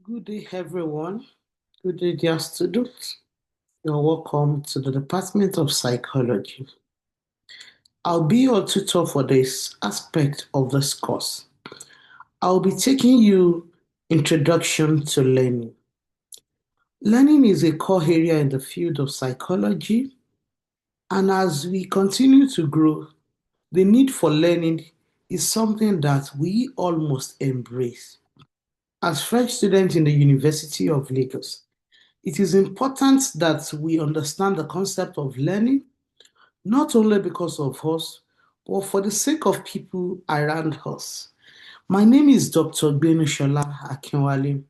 Good day, everyone. Good day, dear students. You're welcome to the Department of Psychology. I'll be your tutor for this aspect of this course. I'll be taking you Introduction to Learning. Learning is a core area in the field of psychology, and as we continue to grow, the need for learning is something that we all must embrace. As fresh students in the University of Lagos, it is important that we understand the concept of learning, not only because of us, but for the sake of people around us. My name is Dr. Gbenushola Akinwale.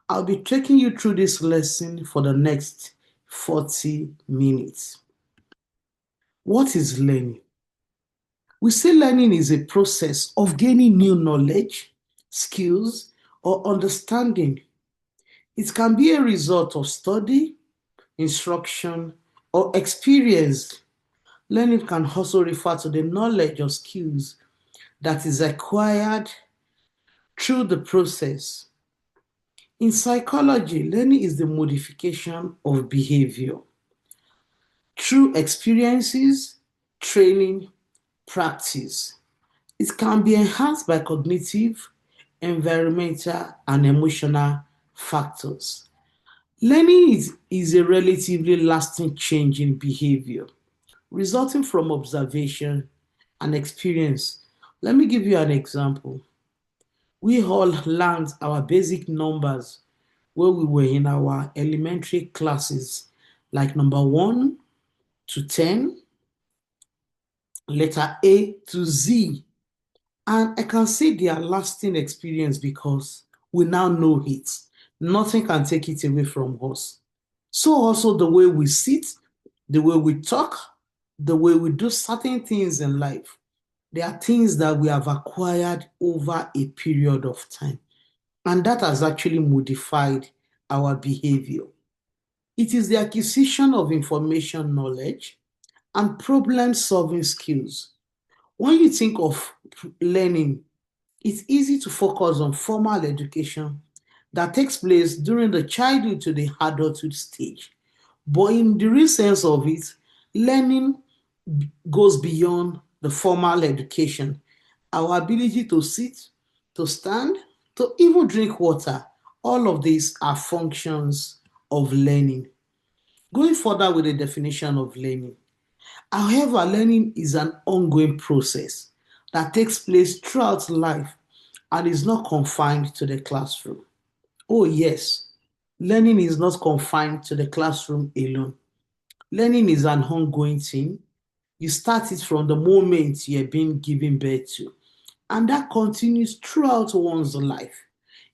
I'll be taking you through this lesson for the next 40 minutes. What is learning? We say learning is a process of gaining new knowledge, skills, or understanding. It can be a result of study, instruction, or experience. Learning can also refer to the knowledge or skills that is acquired through the process. In psychology, learning is the modification of behavior through experiences, training, practice. It can be enhanced by cognitive, environmental, and emotional factors. Learning is a relatively lasting change in behavior resulting from observation and experience. Let me give you an example. We all learned our basic numbers when we were in our elementary classes, like number 1 to 10, letter A to Z. And I can say they are lasting experience because we now know it. Nothing can take it away from us. So also the way we sit, the way we talk, the way we do certain things in life, they are things that we have acquired over a period of time. And that has actually modified our behavior. It is the acquisition of information knowledge and problem solving skills. When you think of learning, it's easy to focus on formal education that takes place during the childhood to the adulthood stage. But in the real sense of it, learning goes beyond the formal education. Our ability to sit, to stand, to even drink water, all of these are functions of learning. Going further with the definition of learning. However, learning is an ongoing process that takes place throughout life and is not confined to the classroom. Oh, yes, learning is not confined to the classroom alone. Learning is an ongoing thing. You start it from the moment you're being given birth to, and that continues throughout one's life.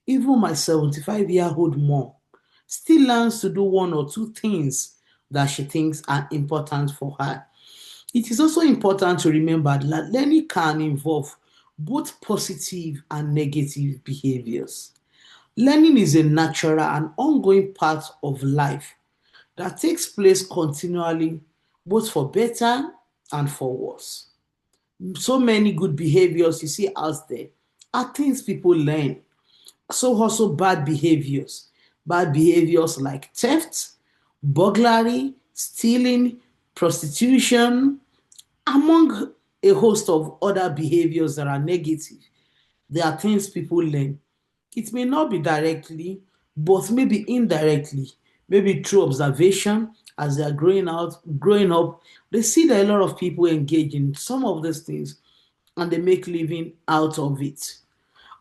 Even my 75-year-old mom still learns to do one or two things that she thinks are important for her. It is also important to remember that learning can involve both positive and negative behaviors. Learning is a natural and ongoing part of life that takes place continually, both for better and for worse. So many good behaviors you see out there are things people learn. So also bad behaviors. Bad behaviors like theft, burglary, stealing, prostitution, among a host of other behaviors that are negative. They are things people learn. It may not be directly, but maybe indirectly, maybe through observation as they are growing up, they see that a lot of people engage in some of these things and they make living out of it.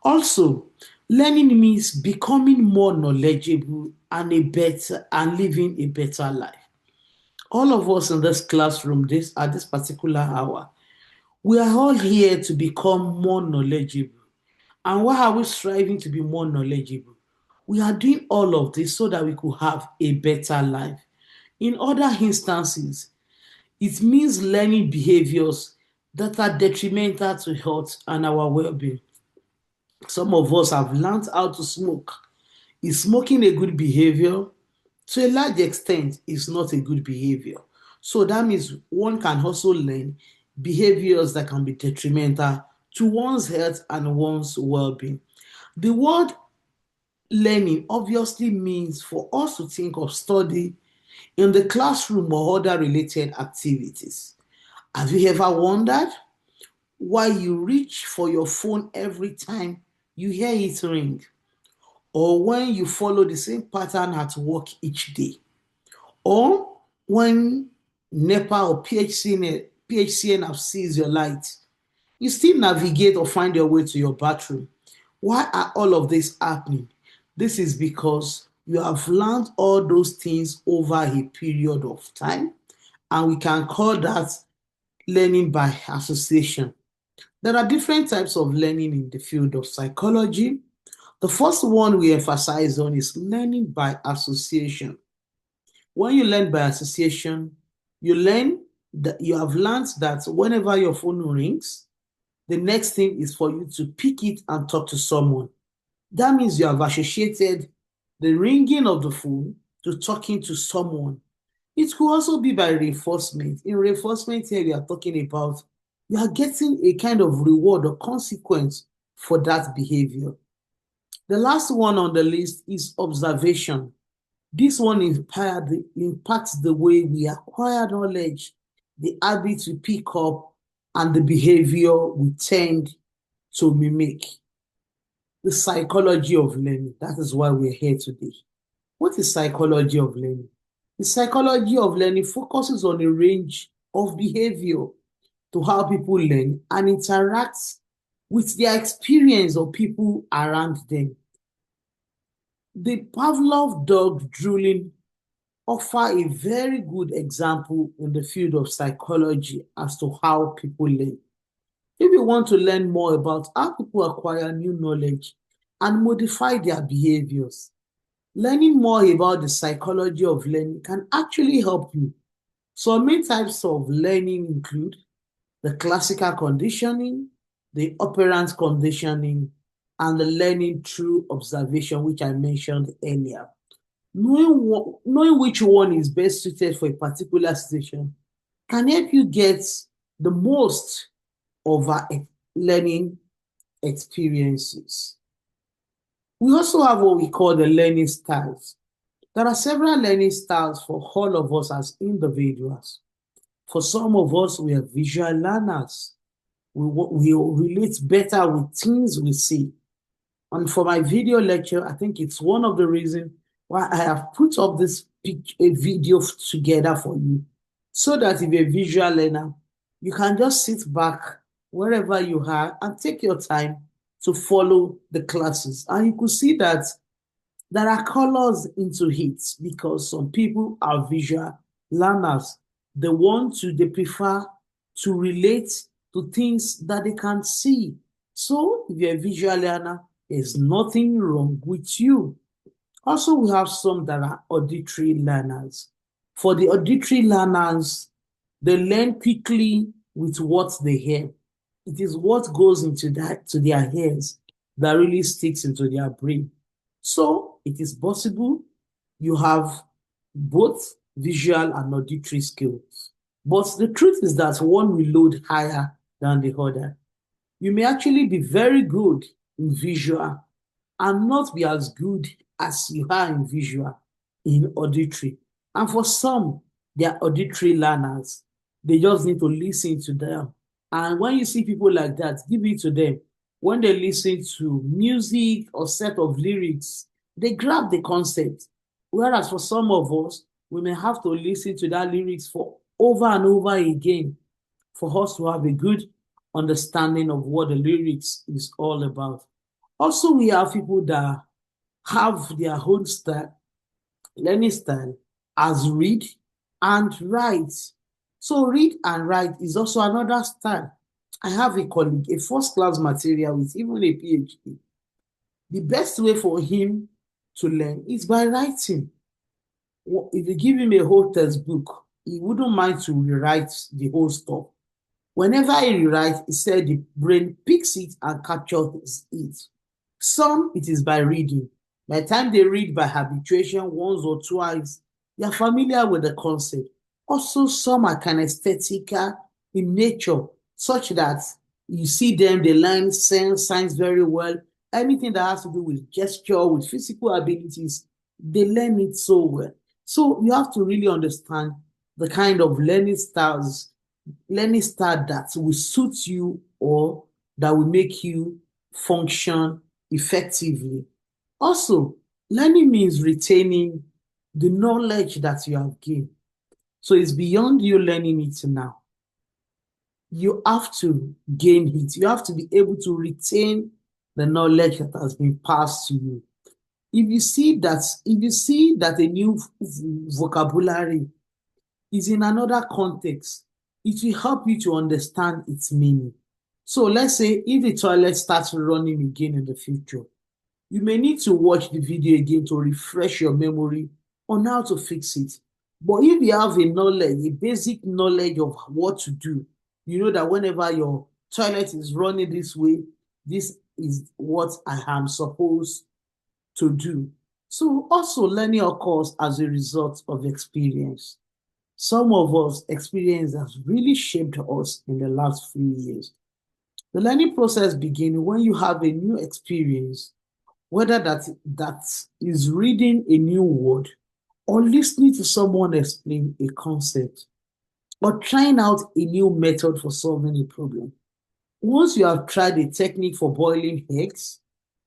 Also, learning means becoming more knowledgeable and living a better life. All of us in this classroom this at this particular hour, we are all here to become more knowledgeable. And why are we striving to be more knowledgeable? We are doing all of this so that we could have a better life. In other instances, it means learning behaviors that are detrimental to health and our well being. Some of us have learned how to smoke. Is smoking a good behavior? To a large extent, it's not a good behavior. So that means one can also learn behaviors that can be detrimental to one's health and one's well being. The word learning obviously means for us to think of study in the classroom or other related activities. Have you ever wondered why you reach for your phone every time you hear it ring, or when you follow the same pattern at work each day, or when NEPA or PHCN have seized your light, you still navigate or find your way to your bathroom? Why are all of this happening? This is because you have learned all those things over a period of time, and we can call that learning by association. There are different types of learning in the field of psychology. The first one we emphasize on is learning by association. When you learn by association, you have learned that whenever your phone rings, the next thing is for you to pick it and talk to someone. That means you have associated the ringing of the phone to talking to someone. It could also be by reinforcement. In reinforcement here, we are talking about you are getting a kind of reward or consequence for that behavior. The last one on the list is observation. This one impacts the way we acquire knowledge, the habits we pick up, and the behavior we tend to mimic. The psychology of learning. That is why we're here today. What is psychology of learning? The psychology of learning focuses on a range of behavior to how people learn and interact with their experience of people around them. The Pavlov dog drooling offer a very good example in the field of psychology as to how people learn. If you want to learn more about how people acquire new knowledge and modify their behaviors, learning more about the psychology of learning can actually help you. Some main types of learning include the classical conditioning, the operant conditioning, and the learning through observation, which I mentioned earlier. Knowing which one is best suited for a particular situation can help you get the most of our learning experiences. We also have what we call the learning styles. There are several learning styles for all of us as individuals. For some of us, we are visual learners. We relate better with things we see. And for my video lecture, I think it's one of the reasons why I have put up this video together for you, so that if you're a visual learner, you can just sit back wherever you are and take your time to follow the classes. And you could see that there are colors into it because some people are visual learners. They prefer to relate to things that they can see. So if you're a visual learner, there's nothing wrong with you. Also, we have some that are auditory learners. For the auditory learners, they learn quickly with what they hear. It is what goes into to their ears that really sticks into their brain. So it is possible you have both visual and auditory skills. But the truth is that one will load higher than the other. You may actually be very good in visual and not be as good as you are in visual in auditory. And for some, they are auditory learners. They just need to listen to them. And when you see people like that, give it to them. When they listen to music or set of lyrics, they grab the concept. Whereas for some of us, we may have to listen to that lyrics for over and over again for us to have a good understanding of what the lyrics is all about. Also, we have people that have their own style, learning style, as read and write. So read and write is also another style. I have a colleague, a first class material with even a PhD. The best way for him to learn is by writing. If you give him a whole textbook, he wouldn't mind to rewrite the whole stuff. Whenever he rewrites, he said the brain picks it and captures it. Some, it is by reading. By the time they read by habituation once or twice, they are familiar with the concept. Also, some are kinesthetic in nature, such that you see them, they learn science very well. anything that has to do with gesture, with physical abilities, they learn it so well. So you have to really understand the kind of learning style that will suit you or that will make you function effectively. Also, learning means retaining the knowledge that you have gained. So it's beyond you learning it now. You have to gain it. You have to be able to retain the knowledge that has been passed to you. If you see that a new vocabulary is in another context, it will help you to understand its meaning. So let's say if the toilet starts running again in the future, you may need to watch the video again to refresh your memory on how to fix it. But if you have a basic knowledge of what to do, you know that whenever your toilet is running this way, this is what I am supposed to do. So also learning occurs as a result of experience. Some of us experience has really shaped us in the last few years. The learning process begins when you have a new experience, whether that is reading a new word or listening to someone explain a concept or trying out a new method for solving a problem. Once you have tried a technique for boiling eggs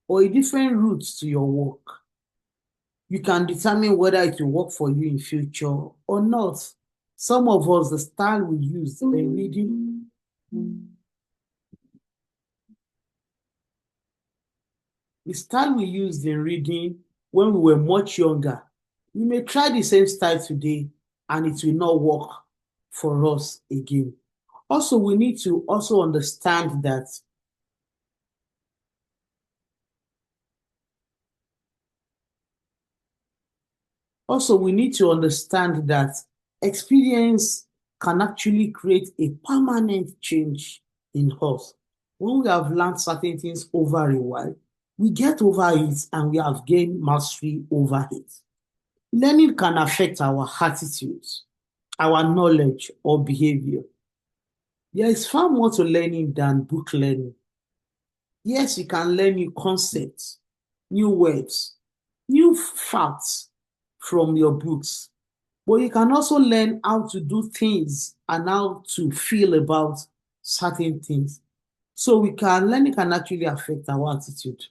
or a different route to your work, you can determine whether it will work for you in future or not. Some of us, the style we use in reading, the style we used in reading when we were much younger, we may try the same style today and it will not work for us again. Also, we need to also understand that experience can actually create a permanent change in us. When we have learned certain things over a while, we get over it and we have gained mastery over it. Learning can affect our attitudes, our knowledge, or behavior. There is far more to learning than book learning. Yes, you can learn new concepts, new words, new facts from your books, but you can also learn how to do things and how to feel about certain things. So learning can actually affect our attitude.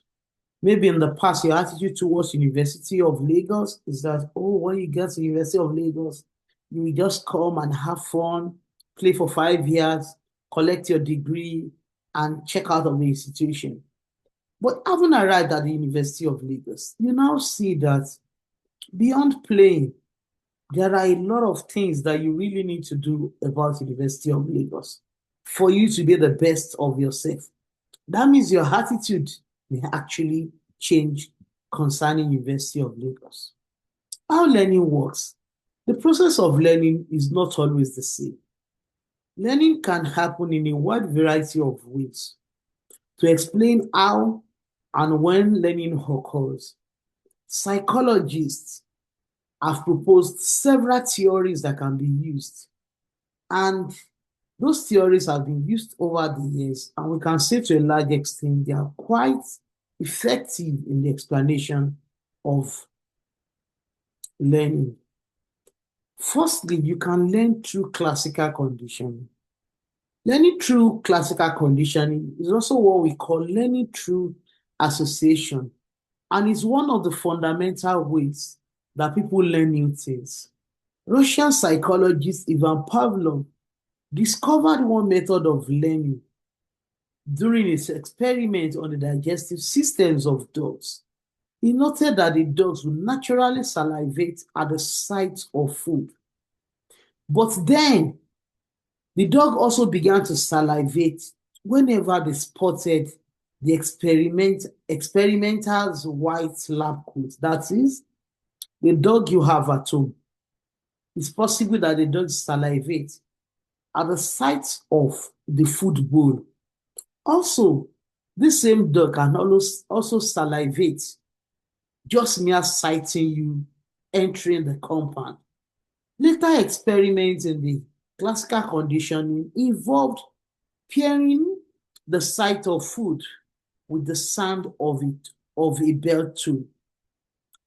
Maybe in the past, your attitude towards University of Lagos is that, oh, when you get to University of Lagos, you will just come and have fun, play for 5 years, collect your degree, and check out of the institution. But having arrived at the University of Lagos, you now see that beyond playing, there are a lot of things that you really need to do about University of Lagos for you to be the best of yourself. That means your attitude may actually change concerning University of Lagos. How learning works. The process of learning is not always the same. Learning can happen in a wide variety of ways. To explain how and when learning occurs, psychologists have proposed several theories that can be used. And those theories have been used over the years, and we can say to a large extent they are quite effective in the explanation of learning. Firstly, you can learn through classical conditioning. Learning through classical conditioning is also what we call learning through association, and is one of the fundamental ways that people learn new things. Russian psychologist Ivan Pavlov discovered one method of learning during his experiment on the digestive systems of dogs. He noted that the dogs would naturally salivate at the sight of food. But then the dog also began to salivate whenever they spotted the experimental's white lab coat. That is, the dog you have at home. It's possible that the dog salivate at the sight of the food bowl. Also, this same dog can also salivate just mere sighting you entering the compound. Later experiments in the classical conditioning involved pairing the sight of food with the sound of a bell too.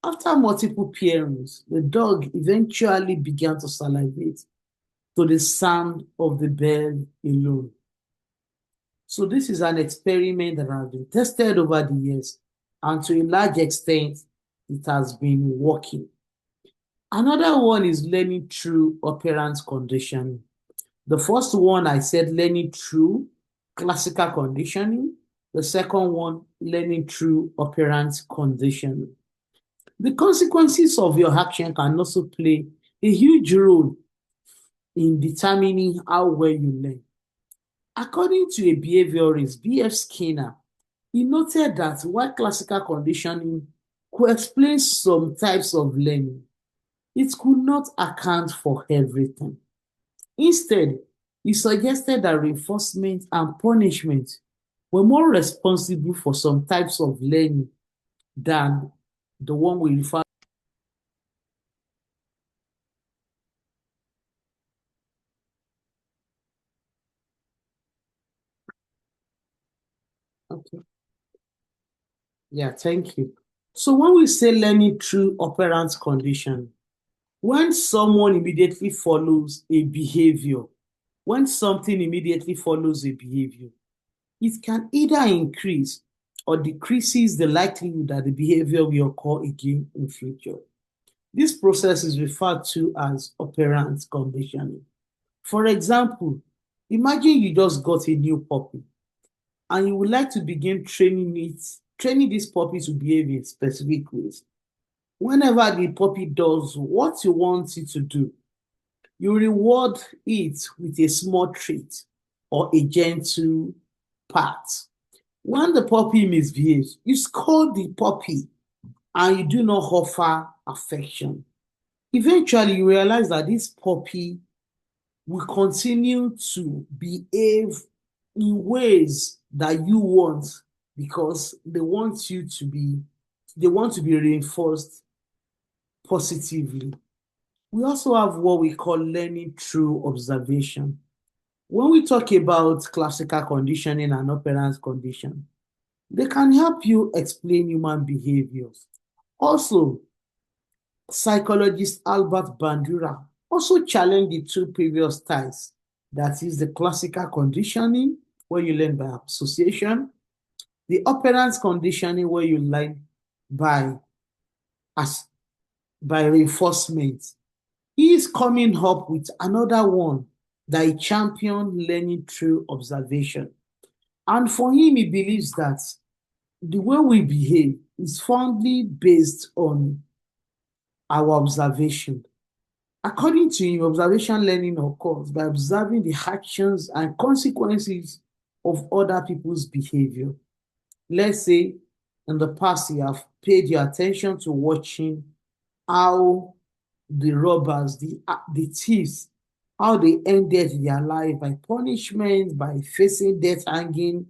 After multiple pairings, the dog eventually began to salivate to the sound of the bell alone. So this is an experiment that has been tested over the years, and to a large extent, it has been working. Another one is learning through operant conditioning. The first one I said learning through classical conditioning. The second one, learning through operant conditioning. The consequences of your action can also play a huge role in determining how well you learn. According to a behaviorist, B.F. Skinner, he noted that while classical conditioning could explain some types of learning, it could not account for everything. Instead, he suggested that reinforcement and punishment were more responsible for some types of learning than the one we refer. Okay. Yeah, thank you. So when we say learning through operant condition, when someone immediately follows a behavior, when something immediately follows a behavior, it can either increase or decreases the likelihood that the behavior will occur again in future. This process is referred to as operant conditioning. For example, imagine you just got a new puppy and you would like to begin training this puppy to behave in specific ways. Whenever the puppy does what you want it to do, you reward it with a small treat or a gentle pat. When the puppy misbehaves, you scold the puppy and you do not offer affection. Eventually, you realize that this puppy will continue to behave in ways that you want because they want to be reinforced positively. We also have what we call learning through observation. When we talk about classical conditioning and operant condition, they can help you explain human behaviors. Also, psychologist Albert Bandura also challenged the two previous styles. That is the classical conditioning, where you learn by association, the operant conditioning, where you learn by as by reinforcement. He is coming up with another one that he championed learning through observation. And for him, he believes that the way we behave is fondly based on our observation. According to him, observation learning occurs by observing the actions and consequences of other people's behavior. Let's say in the past you have paid your attention to watching how the robbers, the thieves, how they ended their life by punishment, by facing death hanging.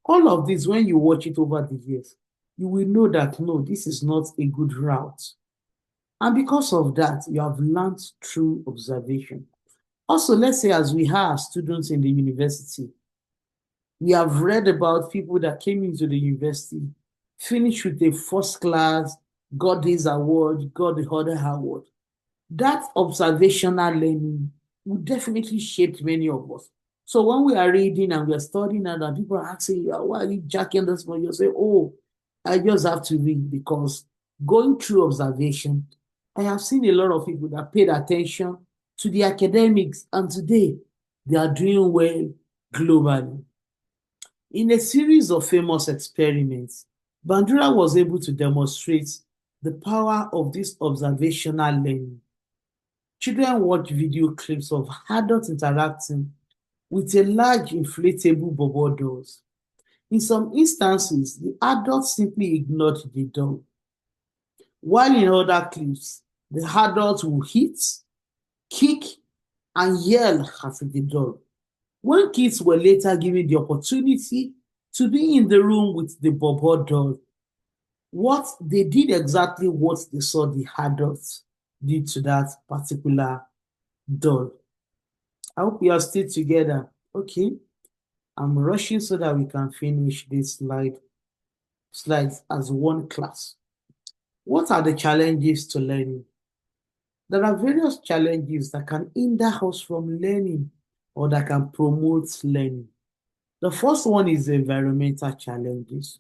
All of this, when you watch it over the years, you will know that no, this is not a good route. And because of that, you have learned through observation. Also, let's say as we have students in the university, we have read about people that came into the university, finished with a first class, got this award, got the other award. That observational learning will definitely shape many of us. So when we are reading and we are studying and people are asking you, why are you jacking this one? You say, oh, I just have to read because going through observation, I have seen a lot of people that paid attention to the academics and today they are doing well globally. In a series of famous experiments, Bandura was able to demonstrate the power of this observational learning. Children watch video clips of adults interacting with a large inflatable bubble dolls. In some instances, the adults simply ignored the doll, while in other clips, the adults will hit, kick, and yell at the doll. When kids were later given the opportunity to be in the room with the bubble doll, what they did exactly what they saw the adults did to that particular doll. I hope we are still together. Okay. I'm rushing so that we can finish this slide. slides as one class. What are the challenges to learning? There are various challenges that can hinder us from learning or that can promote learning. The first one is the environmental challenges.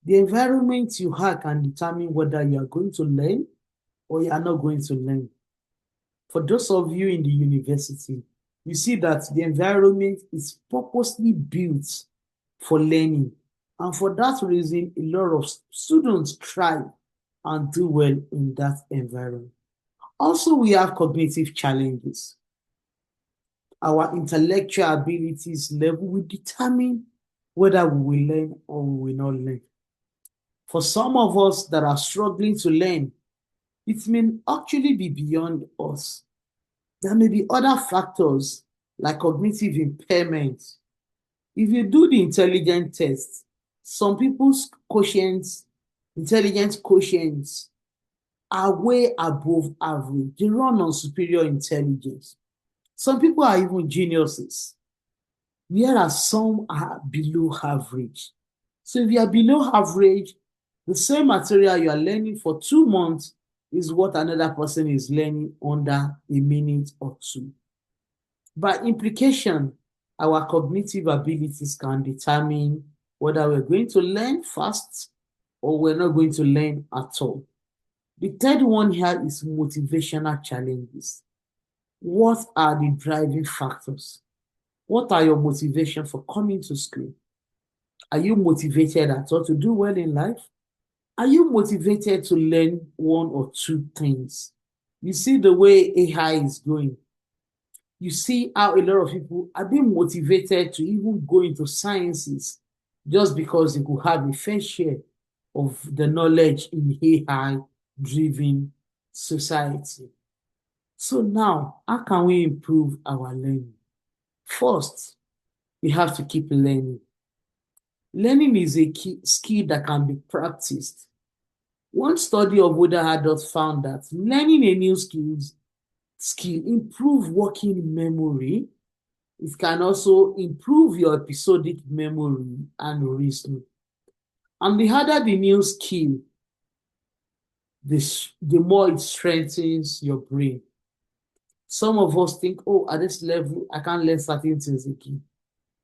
The environment you have can determine whether you are going to learn or you are not going to learn. For those of you in the university, you see that the environment is purposely built for learning. And for that reason, a lot of students thrive and do well in that environment. Also, we have cognitive challenges. Our intellectual abilities level will determine whether we will learn or we will not learn. For some of us that are struggling to learn, it may actually be beyond us. There may be other factors like cognitive impairment. If you do the intelligence test, some people's quotients, intelligence quotients, are way above average. They run on superior intelligence. Some people are even geniuses, whereas some are below average. So if you are below average, the same material you are learning for 2 months is what another person is learning under a minute or two. By implication, our cognitive abilities can determine whether we're going to learn fast or we're not going to learn at all. The third one here is motivational challenges. What are the driving factors? What are your motivation for coming to school? Are you motivated at all to do well in life? Are you motivated to learn one or two things? You see the way AI is going. You see how a lot of people are being motivated to even go into sciences just because they could have a fair share of the knowledge in AI-driven society. So now, how can we improve our learning? First, we have to keep learning. Learning is a key skill that can be practiced. One study of older adults found that learning a new skill improve working memory. It can also improve your episodic memory and reasoning. And the harder the new skill, the more it strengthens your brain. Some of us think, oh, at this level, I can't learn certain things again.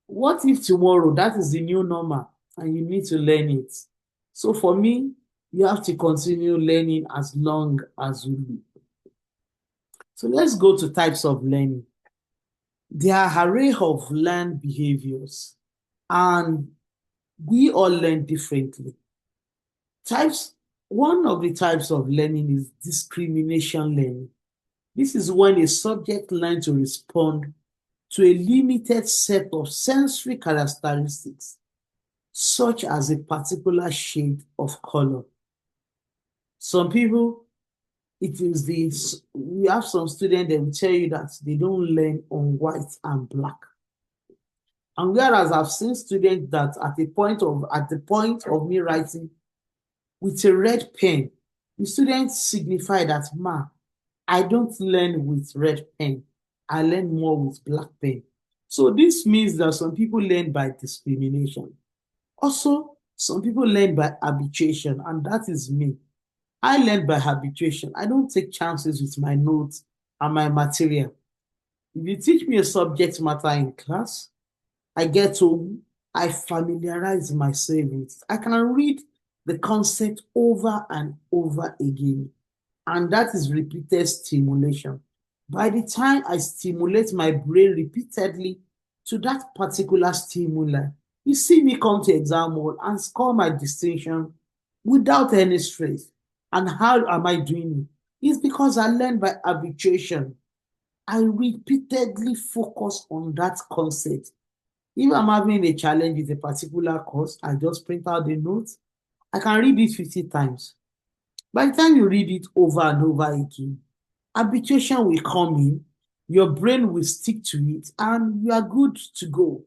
What if tomorrow that is the new normal and you need to learn it? So for me, you have to continue learning as long as you live. So let's go to types of learning. There are array of learned behaviors, and we all learn differently. One of the types of learning is discrimination learning. This is when a subject learns to respond to a limited set of sensory characteristics, such as a particular shade of color. Some people, we have some students that will tell you that they don't learn on white and black. And whereas I've seen students that at the point of me writing with a red pen, the students signify that, I don't learn with red pen. I learn more with black pen. So this means that some people learn by discrimination. Also, some people learn by habituation, and that is me. I learn by habituation. I don't take chances with my notes and my material. If you teach me a subject matter in class, I familiarize myself with it. I can read the concept over and over again. And that is repeated stimulation. By the time I stimulate my brain repeatedly to that particular stimuli, you see me come to exam hall and score my distinction without any stress. And how am I doing it? It's because I learned by habituation. I repeatedly focus on that concept. If I'm having a challenge with a particular course, I just print out the notes. I can read it 50 times. By the time you read it over and over again, habituation will come in, your brain will stick to it, and you are good to go.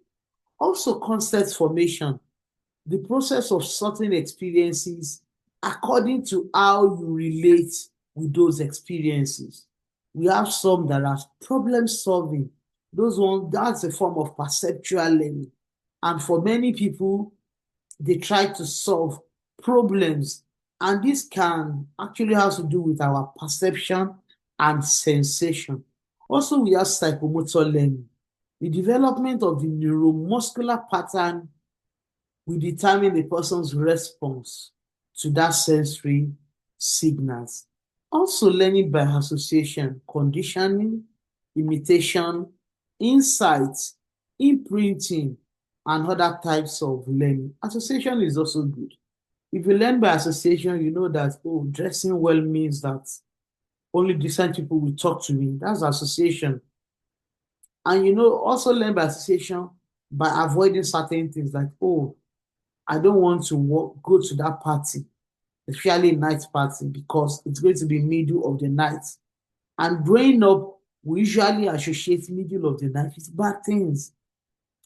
Also, concept formation, the process of sorting experiences according to how you relate with those experiences. We have some that are problem solving. That's a form of perceptual learning. And for many people, they try to solve problems, and this can actually have to do with our perception and sensation. Also, we have psychomotor learning. The development of the neuromuscular pattern will determine the person's response to that sensory signals. Also, learning by association, conditioning, imitation, insights, imprinting, and other types of learning. Association is also good. If you learn by association, you know that, oh, dressing well means that only decent people will talk to me. That's association. And also learn by association by avoiding certain things like, oh, I don't want to go to that party, especially night party, because it's going to be middle of the night. And growing up, we usually associate middle of the night with bad things.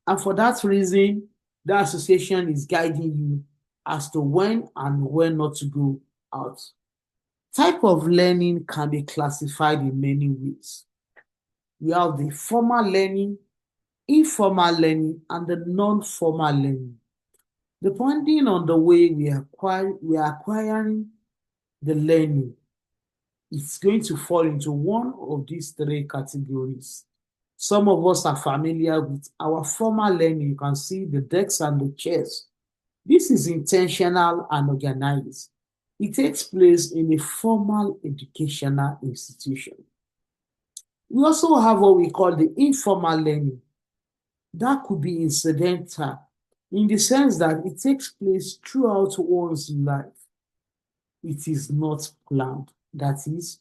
And for that reason, that association is guiding you as to when and when not to go out. Type of learning can be classified in many ways. We have the formal learning, informal learning, and the non-formal learning. Depending on the way we are acquiring the learning, it's going to fall into one of these three categories. Some of us are familiar with our formal learning. You can see the desks and the chairs. This is intentional and organized. It takes place in a formal educational institution. We also have what we call the informal learning. That could be incidental in the sense that it takes place throughout one's life. It is not planned. That is,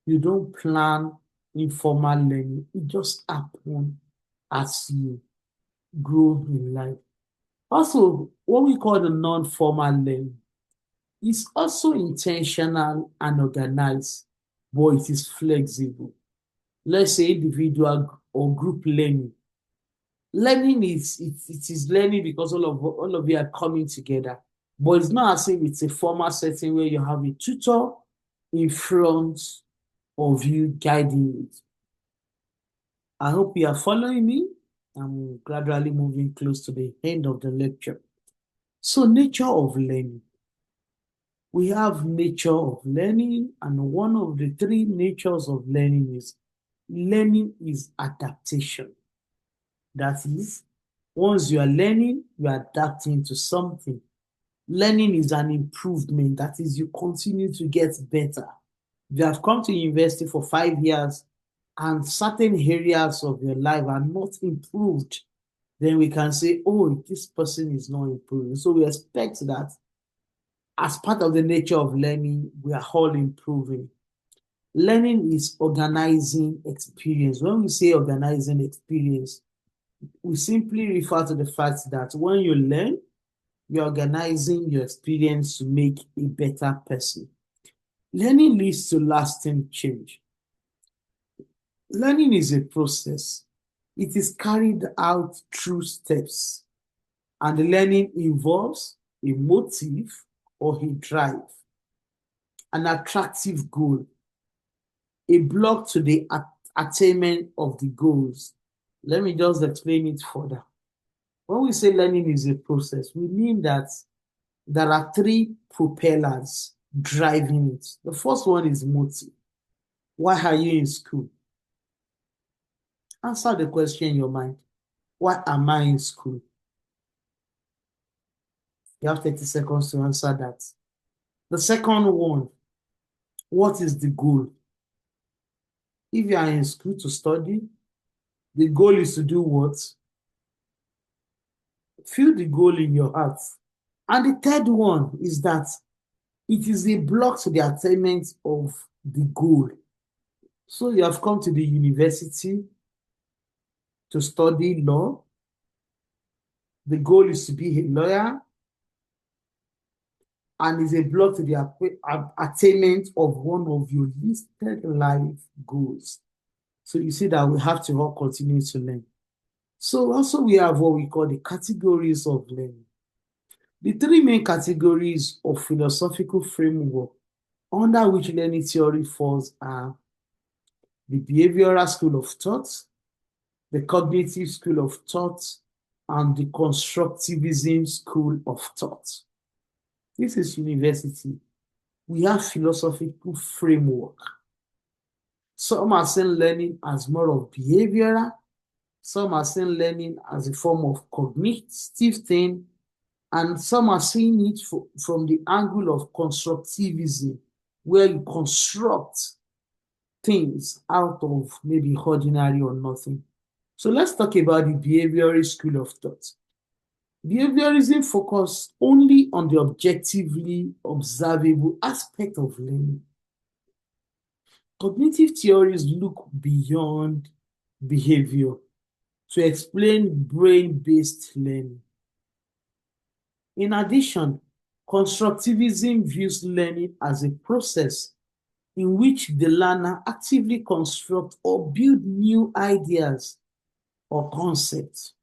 you don't plan informal learning. It just happens as you grow in life. Also, what we call the non-formal learning is also intentional and organized, but it is flexible. Let's say individual or group learning. Learning is learning because all of you are coming together. But it's not as if it's a formal setting where you have a tutor in front of you guiding it. I hope you are following me. I'm gradually moving close to the end of the lecture. So, nature of learning. We have nature of learning, and one of the three natures of learning is adaptation. That is, once you are learning, you are adapting to something. Learning is an improvement. That is, you continue to get better. If you have come to university for 5 years and certain areas of your life are not improved, then we can say, oh, this person is not improving. So we expect that as part of the nature of learning, we are all improving. Learning is organizing experience. When we say organizing experience, we simply refer to the fact that when you learn, you're organizing your experience to make a better person. Learning leads to lasting change. Learning is a process. It is carried out through steps, and the learning involves a motive or a drive, an attractive goal, a block to the attainment of the goals. Let me just explain it further. When we say learning is a process, we mean that there are three propellers driving it. The first one is motive. Why are you in school? Answer the question in your mind. Why am I in school? You have 30 seconds to answer that. The second one, what is the goal? If you are in school to study, the goal is to do what? Feel the goal in your heart. And the third one is that it is a block to the attainment of the goal. So you have come to the university to study law. The goal is to be a lawyer, and is a block to the attainment of one of your listed life goals. So you see that we have to all continue to learn. So also we have what we call the categories of learning. The three main categories of philosophical framework under which learning theory falls are the behavioral school of thought, the cognitive school of thought, and the constructivism school of thought. This is university. We have philosophical framework. Some are saying learning as more of behavioral. Some are saying learning as a form of cognitive thing. And some are seeing it from the angle of constructivism, where you construct things out of maybe ordinary or nothing. So let's talk about the behaviorist school of thought. Behaviorism focuses only on the objectively observable aspect of learning. Cognitive theories look beyond behavior to explain brain-based learning. In addition, constructivism views learning as a process in which the learner actively constructs or builds new ideas or concepts.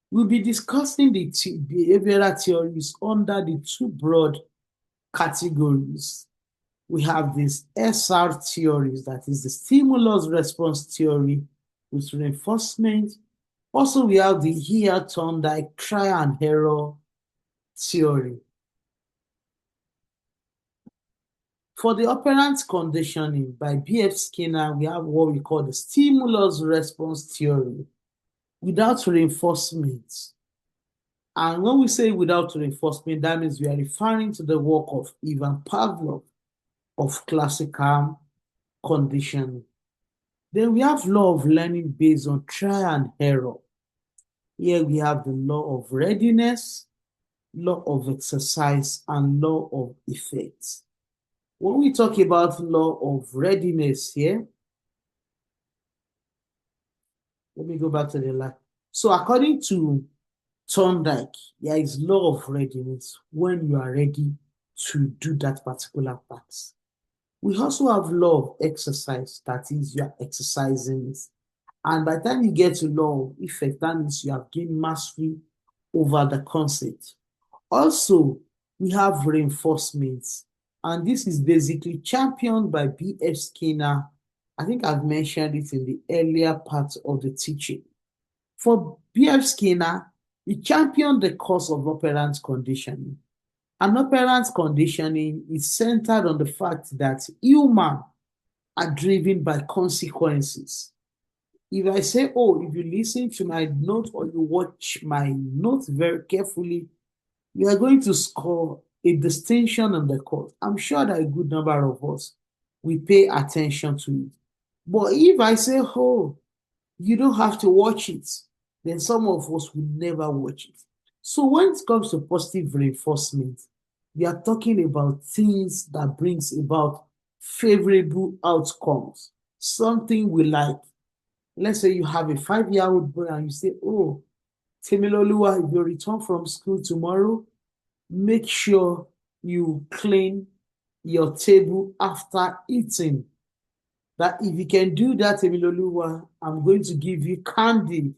We'll be discussing the behavioral theories under the two broad categories. We have this SR theories, that is the stimulus response theory with reinforcement. Also, we have the here Thorndike trial and error theory. For the operant conditioning by B.F. Skinner, we have what we call the stimulus response theory without reinforcement. And when we say without reinforcement, that means we are referring to the work of Ivan Pavlov of classical conditioning. Then we have law of learning based on trial and error. Here we have the law of readiness, law of exercise, and law of effect. When we talk about law of readiness here, let me go back to the line. So according to Thorndike, there is law of readiness when you are ready to do that particular task. We also have law of exercise, that is, you are exercising it. And by the time you get to law of effect, that means you have gained mastery over the concept. Also, we have reinforcements, and this is basically championed by B.F. Skinner. I think I've mentioned it in the earlier part of the teaching. For B.F. Skinner, he championed the cause of operant conditioning. And operant conditioning is centered on the fact that humans are driven by consequences. If I say, oh, if you listen to my note or you watch my note very carefully, you are going to score a distinction on the course. I'm sure that a good number of us will pay attention to it. But if I say, oh, you don't have to watch it, then some of us will never watch it. So when it comes to positive reinforcement, we are talking about things that brings about favorable outcomes, something we like. Let's say you have a 5-year-old boy and you say, oh, Temiloluwa, if you return from school tomorrow, make sure you clean your table after eating. That if you can do that, Temiloluwa, I'm going to give you candy.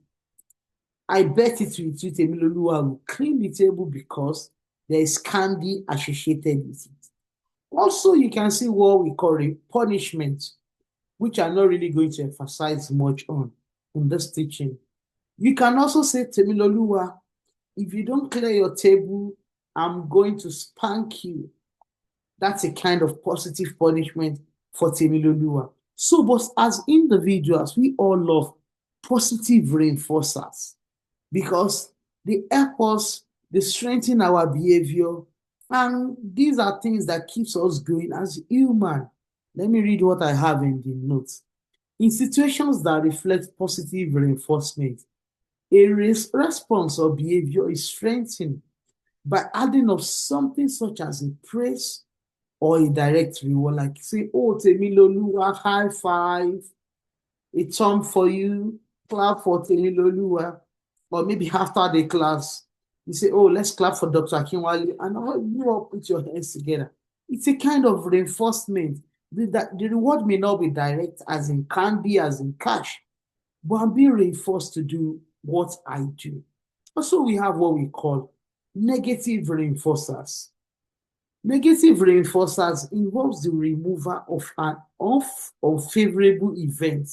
I bet it with you, Temiloluwa will clean the table because there is candy associated with it. Also, you can see what we call a punishment, which I'm not really going to emphasize much on in this teaching. You can also say, Temiloluwa, if you don't clear your table, I'm going to spank you. That's a kind of positive punishment for Temiloluwa. So, but as individuals, we all love positive reinforcers because they help us, they strengthen our behavior, and these are things that keeps us going as human. Let me read what I have in the notes. In situations that reflect positive reinforcement, a response or behavior is strengthened by adding of something such as a praise or a direct reward, like say, oh, Temiloluwa, high five, a thumb for you, clap for Temiloluwa, or maybe after the class, you say, oh, let's clap for Dr. Akinwale, and all you all put your hands together. It's a kind of reinforcement. The reward may not be direct, as in candy, as in cash, but I'm being reinforced to do what I do. Also, we have what we call negative reinforcers. Negative reinforcers involves the removal of an unfavorable event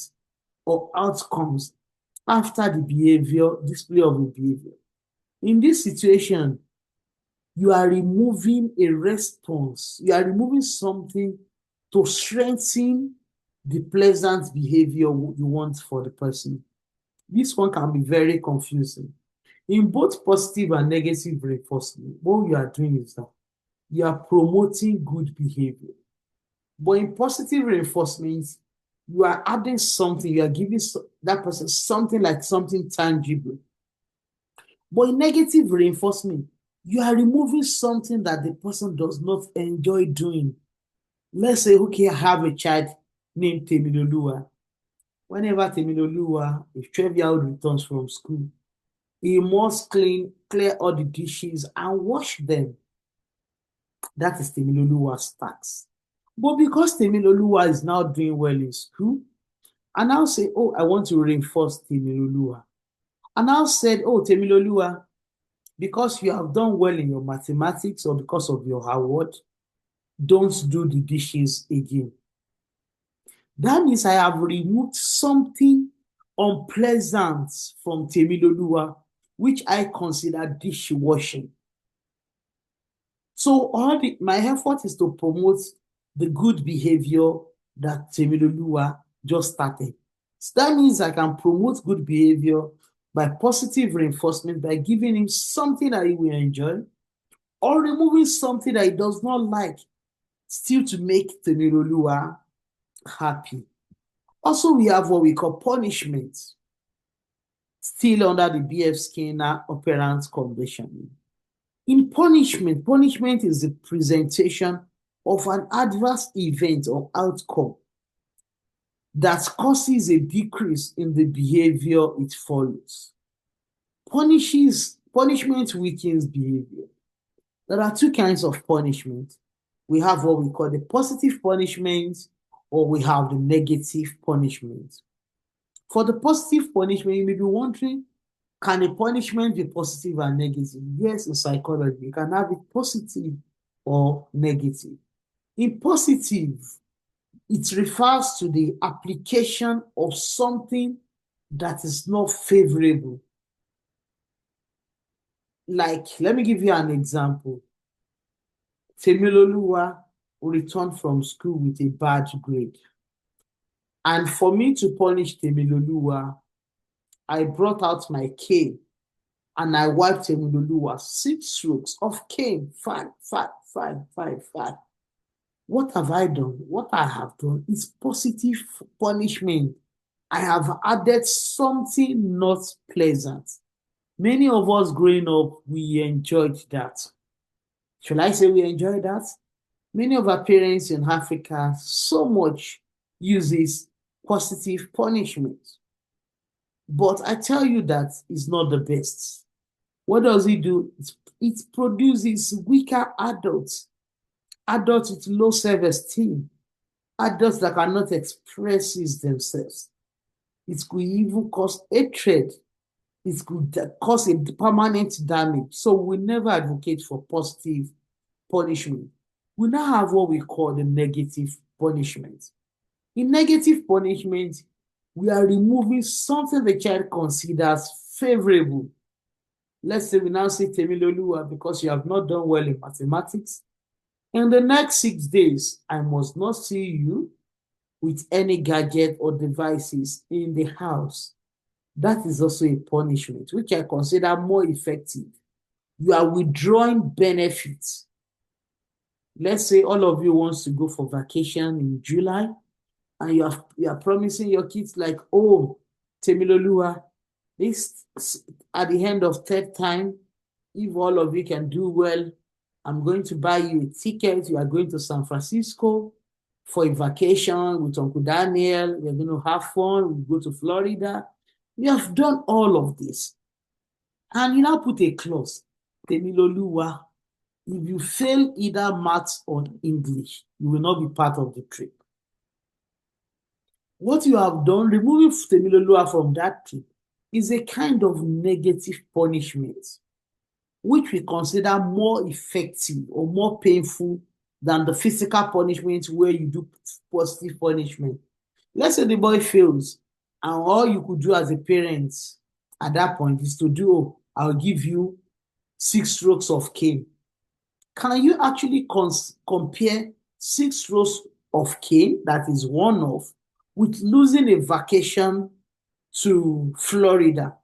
or outcomes after the display of the behavior. In this situation, You are removing a response. You are removing something to strengthen the pleasant behavior you want for the person. This one can be very confusing. In both positive and negative reinforcement, what you are doing is that you are promoting good behavior. But in positive reinforcement, you are adding something, you are giving that person something like something tangible. But in negative reinforcement, you are removing something that the person does not enjoy doing. Let's say, okay, I have a child named Temiloluwa. Whenever Temiloluwa, a 12-year-old, returns from school, he must clear all the dishes and wash them. That is Temiloluwa's task. But because Temiloluwa is now doing well in school, I now say, oh, I want to reinforce Temiloluwa. I now said, oh, Temiloluwa, because you have done well in your mathematics or because of your award, don't do the dishes again. That means I have removed something unpleasant from Temiloluwa, which I consider dishwashing. So my effort is to promote the good behavior that Temiloluwa just started. So that means I can promote good behavior by positive reinforcement, by giving him something that he will enjoy, or removing something that he does not like, still to make Temiloluwa happy. Also, we have what we call punishment, still under the B.F. Skinner operant conditioning. In punishment, punishment is the presentation of an adverse event or outcome that causes a decrease in the behavior it follows. Punishment weakens behavior. There are two kinds of punishment. We have what we call the positive punishment, or we have the negative punishment. For the positive punishment, you may be wondering, can a punishment be positive and negative? Yes, in psychology, you can have it positive or negative. In positive, it refers to the application of something that is not favorable. Like, let me give you an example. Temiloluwa returned from school with a bad grade. And for me to punish Temiloluwa, I brought out my cane and I wiped Temiloluwa 6 strokes of cane. 5, 5, 5, 5, 5. What have I done? What I have done is positive punishment. I have added something not pleasant. Many of us growing up, we enjoyed that. Should I say we enjoyed that? Many of our parents in Africa so much uses positive punishment. But I tell you that is not the best. What does it do? It produces weaker adults, adults with low self-esteem, adults that cannot express themselves. It could even cause hatred. It could cause a permanent damage. So we never advocate for positive punishment. We now have what we call the negative punishment. In negative punishment, we are removing something the child considers favorable. Let's say we now say, Temiloluwa, because you have not done well in mathematics, in the next 6 days, I must not see you with any gadget or devices in the house. That is also a punishment, which I consider more effective. You are withdrawing benefits. Let's say all of you wants to go for vacation in July, and you are promising your kids like, oh, Temiloluwa, this at the end of third time, if all of you can do well, I'm going to buy you a ticket. You are going to San Francisco for a vacation with Uncle Daniel. We're going to have fun. We go to Florida. We have done all of this. And you now put a clause, Temiloluwa, if you fail either maths or English, you will not be part of the trip. What you have done, removing Temiloluwa from that trip, is a kind of negative punishment, which we consider more effective or more painful than the physical punishment where you do positive punishment. Let's say the boy fails, and all you could do as a parent at that point is to do, oh, I'll give you 6 strokes of cane. Can you actually compare 6 rows of cane, that is one off, with losing a vacation to Florida?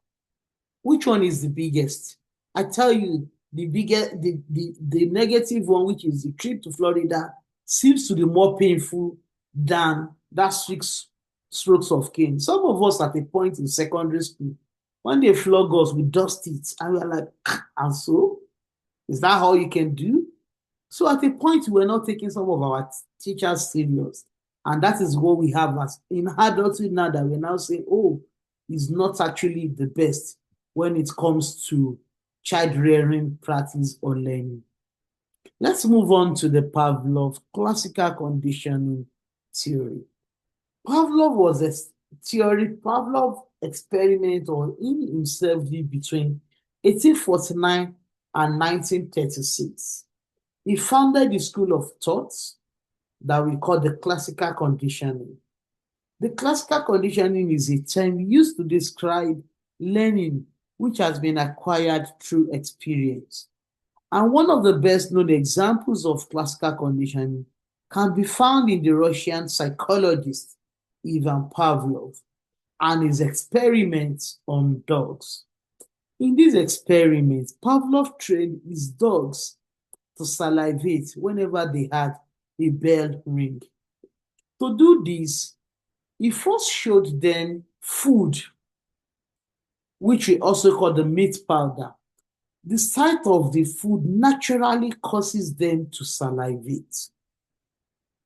Which one is the biggest? I tell you, the negative one, which is the trip to Florida, seems to be more painful than that 6 strokes of cane. Some of us at a point in secondary school, when they flog us, we dust it, and we are like, and so is that all you can do? So at a point, we're not taking some of our teachers serious. And that is what we have as in adulthood now, that we're now saying, oh, it's not actually the best when it comes to child rearing practice or learning. Let's move on to the Pavlov classical conditioning theory. Pavlov experiment or in himself did between 1849 and 1936. He founded the school of thought that we call the classical conditioning. The classical conditioning is a term used to describe learning which has been acquired through experience. And one of the best known examples of classical conditioning can be found in the Russian psychologist Ivan Pavlov and his experiments on dogs. In these experiments, Pavlov trained his dogs to salivate whenever they had a bell ring. To do this, he first showed them food, which we also call the meat powder. The sight of the food naturally causes them to salivate.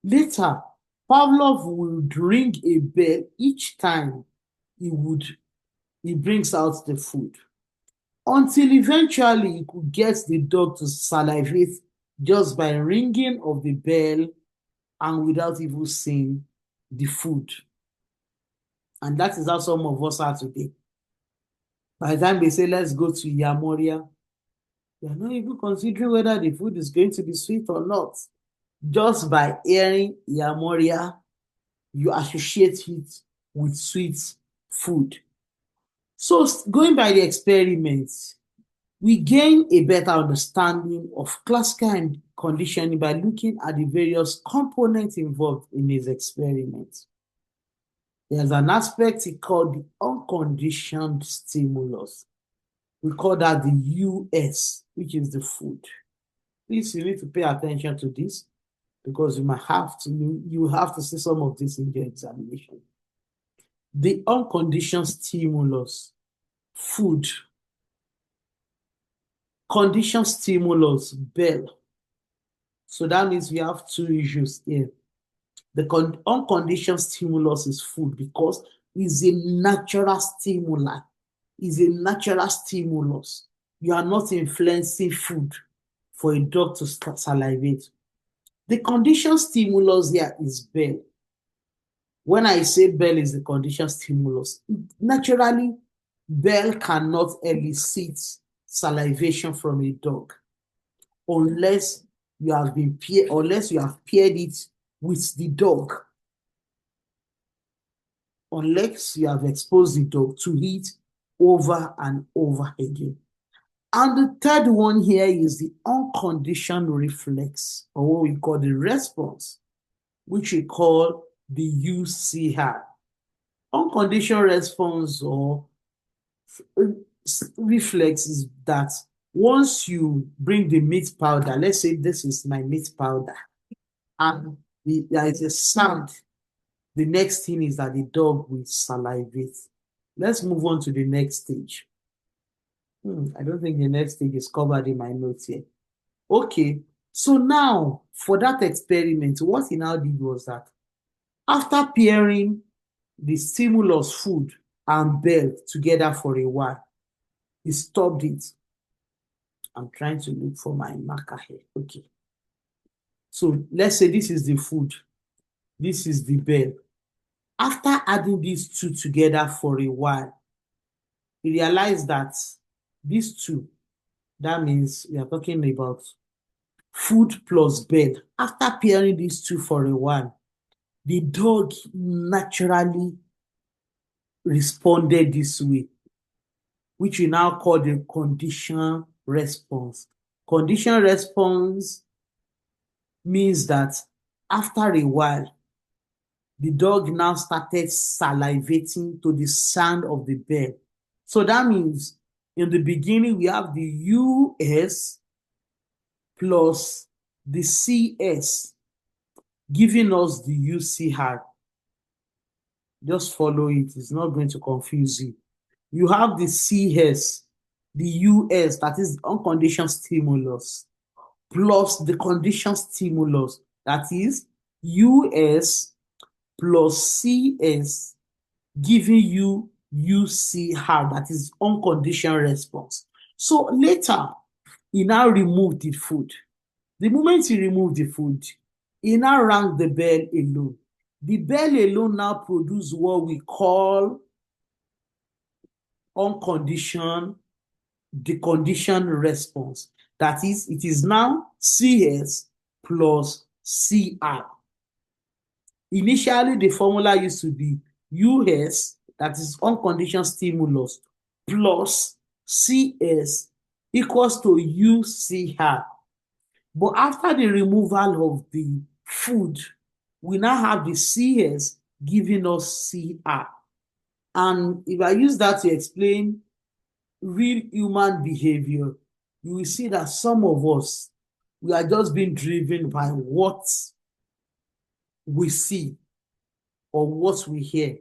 Later, Pavlov would ring a bell each time he brings out the food, until eventually he could get the dog to salivate just by ringing of the bell and without even seeing the food. And that is how some of us are today. By the time they say, let's go to Yamoria, you're not even considering whether the food is going to be sweet or not. Just by hearing Yamoria, you associate it with sweet food. So going by the experiments, we gain a better understanding of classical conditioning by looking at the various components involved in his experiments. There's an aspect he called the unconditioned stimulus. We call that the US, which is the food. Please, you need to pay attention to this because you have to see some of this in the examination. The unconditioned stimulus, food. Conditioned stimulus, bell. So that means we have two issues here. The unconditioned stimulus is food because it's a natural stimuli. It's a natural stimulus. You are not influencing food for a dog to salivate. The conditioned stimulus here is bell. When I say bell is the conditioned stimulus, naturally, bell cannot elicit salivation from a dog unless you have paired it with the dog, unless you have exposed the dog to it over and over again. And the third one here is the unconditioned reflex, or what we call the response, which we call the UCR. Unconditioned response or reflex is that once you bring the meat powder, let's say this is my meat powder, and there is a sound, the next thing is that the dog will salivate. Let's move on to the next stage. I don't think the next stage is covered in my notes here. Okay, so now for that experiment, what he now did was that after pairing the stimulus food and bell together for a while, he stopped it. I'm trying to look for my marker here. Okay. So let's say this is the food. This is the bell. After adding these two together for a while, he realized that these two, that means we are talking about food plus bell. After pairing these two for a while, the dog naturally responded this way, which we now call the conditional response. Conditioned response means that after a while, the dog now started salivating to the sound of the bell. So that means in the beginning, we have the US plus the CS giving us the UCR. Just follow it. It's not going to confuse you. You have the CS, the US, that is the unconditioned stimulus, plus the conditioned stimulus, that is US plus CS, giving you UCR, that is unconditioned response. So later, he now removed the food. The moment he removed the food, he now rang the bell alone. The bell alone now produces what we call unconditioned, the conditioned response. That is, it is now CS plus CR. Initially, the formula used to be US, that is unconditioned stimulus, plus CS equals to UCR. But after the removal of the food, we now have the CS giving us CR. And if I use that to explain real human behavior, you will see that some of us, we are just being driven by what we see or what we hear.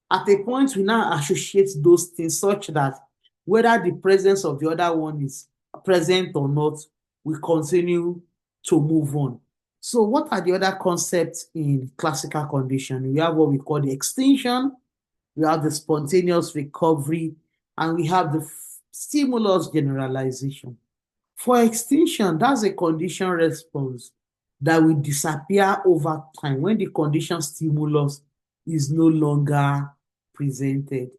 At a point, we now associate those things such that whether the presence of the other one is present or not, we continue to move on. So what are the other concepts in classical conditioning? We have what we call the extinction, we have the spontaneous recovery, and we have the stimulus generalization. For extinction, that's a condition response that will disappear over time when the condition stimulus is no longer presented.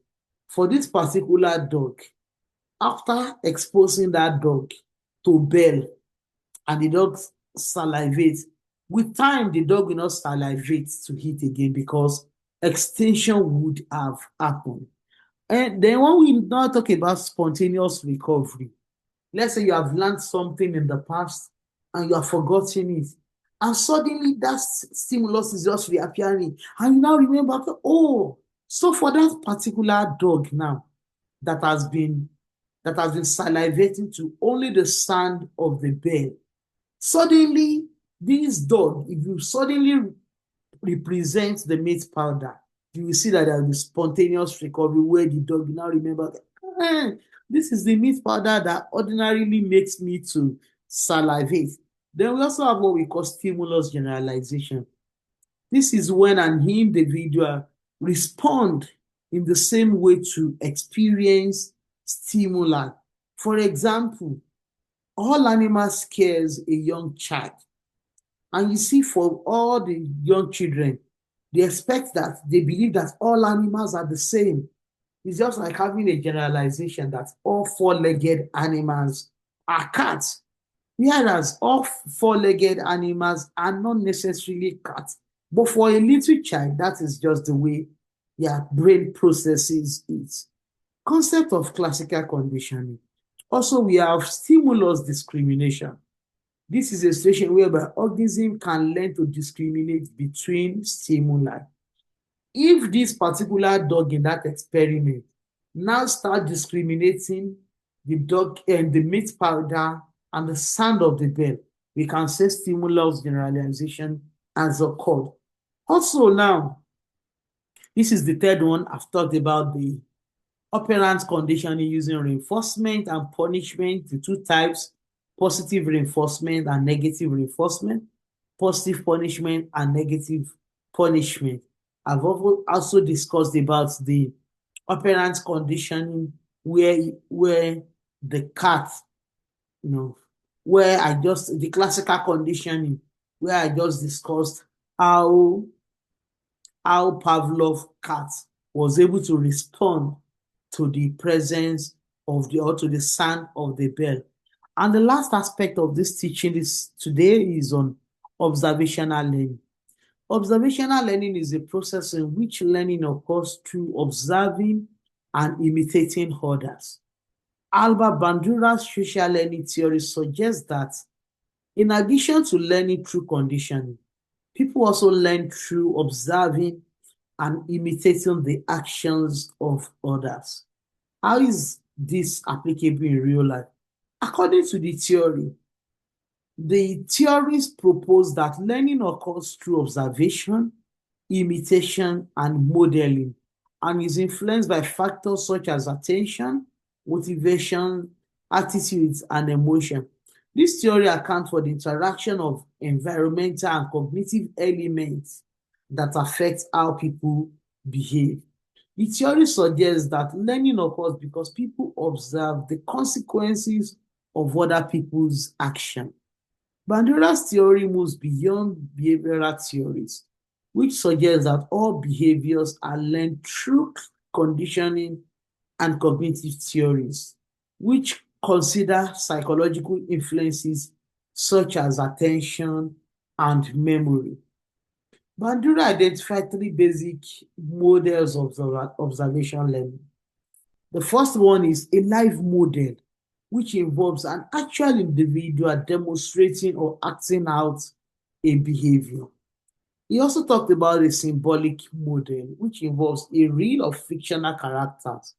For this particular dog, after exposing that dog to bell and the dog salivates, with time the dog will not salivate to eat again because extinction would have happened. And then when we now talk about spontaneous recovery, let's say you have learned something in the past and you have forgotten it, and suddenly that stimulus is just reappearing, and you now remember, oh, so for that particular dog now that has been salivating to only the sound of the bell, suddenly this dog, if you suddenly represent the meat powder, you will see that there will be spontaneous recovery where the dog now remember, this is the meat powder that ordinarily makes me to salivate. Then we also have what we call stimulus generalization. This is when an individual responds in the same way to experience stimuli. For example, all animals scares a young child. And you see, for all the young children, they expect that, they believe that all animals are the same. It's just like having a generalization that all four-legged animals are cats, whereas all four-legged animals are not necessarily cats. But for a little child, that is just the way their brain processes it. Concept of classical conditioning. Also, we have stimulus discrimination. This is a situation whereby organism can learn to discriminate between stimuli. If this particular dog in that experiment now start discriminating the dog and the meat powder and the sound of the bell, we can say stimulus generalization has occurred. Also now, this is the third one. I've talked about the operant conditioning using reinforcement and punishment, the two types, positive reinforcement and negative reinforcement, positive punishment and negative punishment. I've also discussed about the operant conditioning where the cat, where the classical conditioning, where I just discussed how Pavlov cat was able to respond to the presence of to the sound of the bell. And the last aspect of this teaching today is on observational learning. Observational learning is a process in which learning occurs through observing and imitating others. Albert Bandura's social learning theory suggests that in addition to learning through conditioning, people also learn through observing and imitating the actions of others. How is this applicable in real life? According to the theories propose that learning occurs through observation, imitation, and modeling, and is influenced by factors such as attention, motivation, attitudes, and emotion. This theory accounts for the interaction of environmental and cognitive elements that affect how people behave. The theory suggests that learning occurs because people observe the consequences of other people's action. Bandura's theory moves beyond behavioral theories, which suggests that all behaviors are learned through conditioning and cognitive theories, which consider psychological influences such as attention and memory. Bandura identified three basic models of observation learning. The first one is a live model, which involves an actual individual demonstrating or acting out a behavior. He also talked about a symbolic model, which involves a reel of fictional characters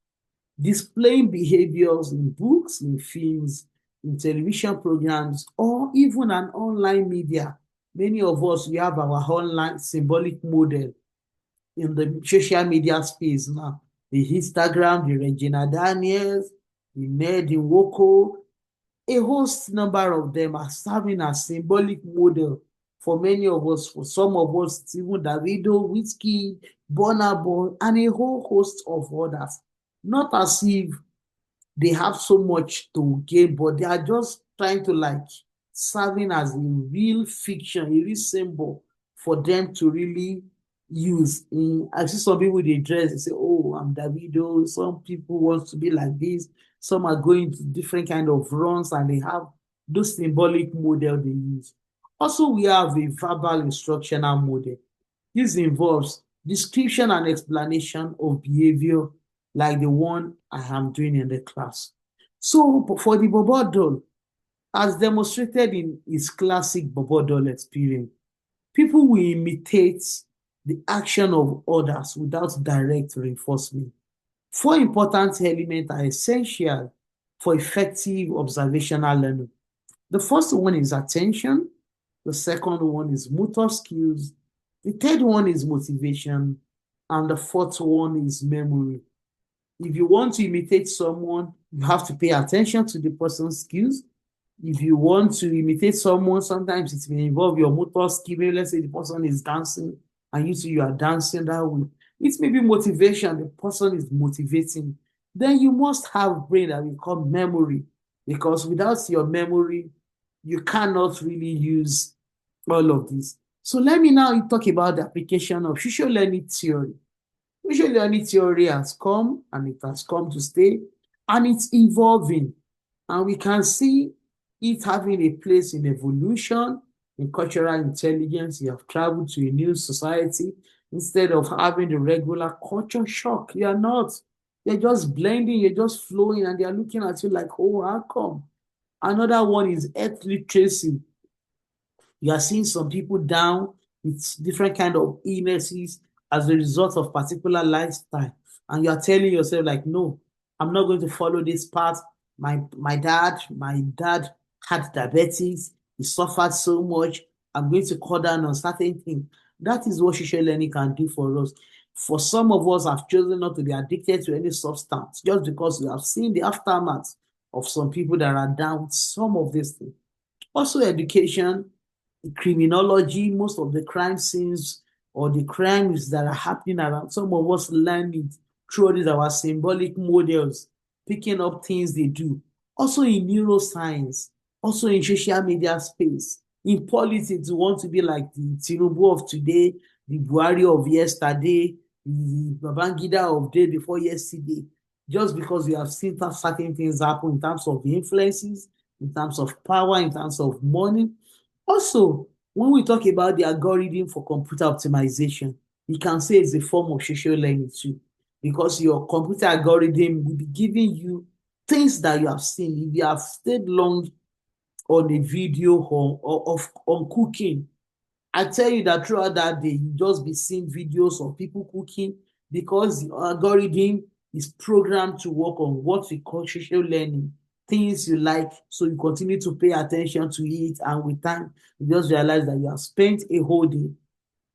displaying behaviors in books, in films, in television programs, or even an online media. Many of us, we have our online symbolic model in the social media space now. The Instagram, the Regina Daniels, the Ned Nwoko, a host number of them are serving as symbolic model for many of us. For some of us, it's even Davido, Whiskey, Burna Boy, and a whole host of others. Not as if they have so much to gain, but they are just trying to like serving as a real fiction, a real symbol for them to really use. I see some people they dress, they say, "Oh, I'm Davido." Some people want to be like this. Some are going to different kind of runs, and they have those symbolic model they use. Also, we have a verbal instructional model. This involves description and explanation of behavior like the one I am doing in the class. So for the Bobo doll, as demonstrated in his classic Bobo doll experience, people will imitate the action of others without direct reinforcement. Four important elements are essential for effective observational learning. The first one is attention. The second one is motor skills. The third one is motivation. And the fourth one is memory. If you want to imitate someone, you have to pay attention to the person's skills. If you want to imitate someone, sometimes it may involve your motor skill. Maybe let's say the person is dancing and you are dancing that way. It may be motivation, the person is motivating. Then you must have brain that we call memory, because without your memory, you cannot really use all of this. So let me now talk about the application of social learning theory. Social learning theory has come and it has come to stay, and it's evolving. And we can see it having a place in evolution, in cultural intelligence. You have traveled to a new society. Instead of having the regular culture shock, you are not. You're just blending, you're just flowing, and they're looking at you like, oh, how come? Another one is earth literacy. You are seeing some people down with different kind of illnesses as a result of particular lifestyle. And you are telling yourself, like, no, I'm not going to follow this path. My dad had diabetes. He suffered so much. I'm going to cut down on certain things. That is what social learning can do for us. For some of us have chosen not to be addicted to any substance just because we have seen the aftermath of some people that are down with some of these things. Also, education, criminology, most of the crime scenes or the crimes that are happening around, some of us learn it through these our symbolic models, picking up things they do. Also in neuroscience, also in social media space, in politics, we want to be like the Tinubu of today, the Buhari of yesterday, the Babangida of day before yesterday, just because we have seen certain things happen in terms of influences, in terms of power, in terms of money. Also, when we talk about the algorithm for computer optimization, we can say it's a form of social learning too, because your computer algorithm will be giving you things that you have seen, if you have stayed long on a video on cooking, I tell you that throughout that day, you just be seeing videos of people cooking because the algorithm is programmed to work on what we call social learning, things you like, so you continue to pay attention to it, and with time, you just realize that you have spent a whole day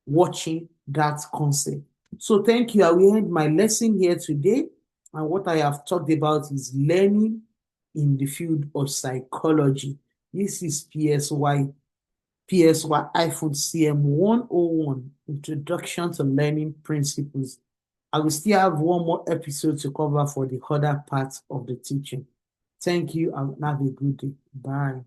watching that concept. So thank you. I will end my lesson here today. And what I have talked about is learning in the field of psychology. This is PSY-CM101, Introduction to Learning Principles. I will still have one more episode to cover for the other part of the teaching. Thank you and have a good day. Bye.